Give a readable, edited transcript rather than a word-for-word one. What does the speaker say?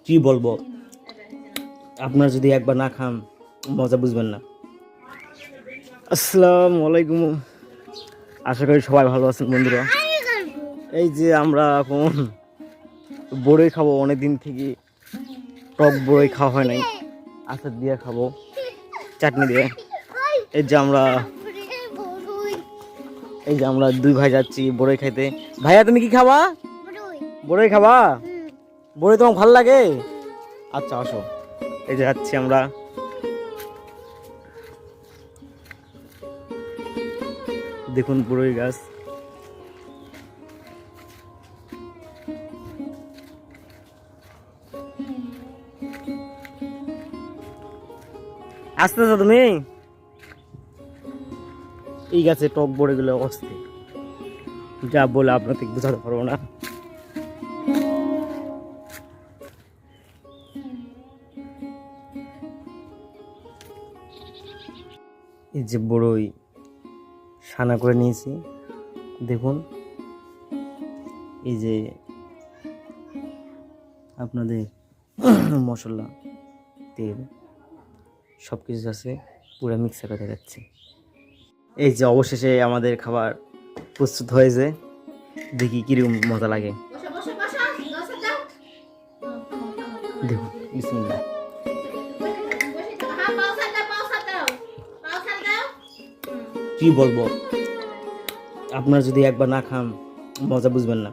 কি বলবো, আপনারা যদি একবার না খান মজা বুঝবেন না। আসসালামু আলাইকুম, আশা করি সবাই ভালো আছেন বন্ধুরা। এই যে আমরা এখন বড়ই খাবো, অনেকদিন থেকে টক বড়ই খাওয়া হয় নাই, আচার দিয়ে খাবো, চাটনি দিয়ে। এই যে আমরা দুই ভাই যাচ্ছি বড়ই খাইতে। ভাইয়া তুমি কি খাবা? বড়ই খাবা? বড়ই তোমার ভালো লাগে? আচ্ছা আসো, এই যে যাচ্ছি আমরা। দেখুন বড়ই গাছ, আসতেছো তুমি? এই গাছে টক বড়িগুলো অস্থির, যা বলে আপনাকে বোঝাতে পারবো না। এই যে বড়ই সানা করে নিয়েছি, দেখুন। এই যে আপনাদের মশলা, তেল সব কিছু আছে, পুরো মিক্সার করে যাচ্ছে। এই যে অবশেষে আমাদের খাবার প্রস্তুত হয়েছে, দেখি কিরকম মজা লাগে। দেখুন বিসমিল্লাহ। কি বলবো, আপনারা যদি একবার না খান মজা বুঝবেন না।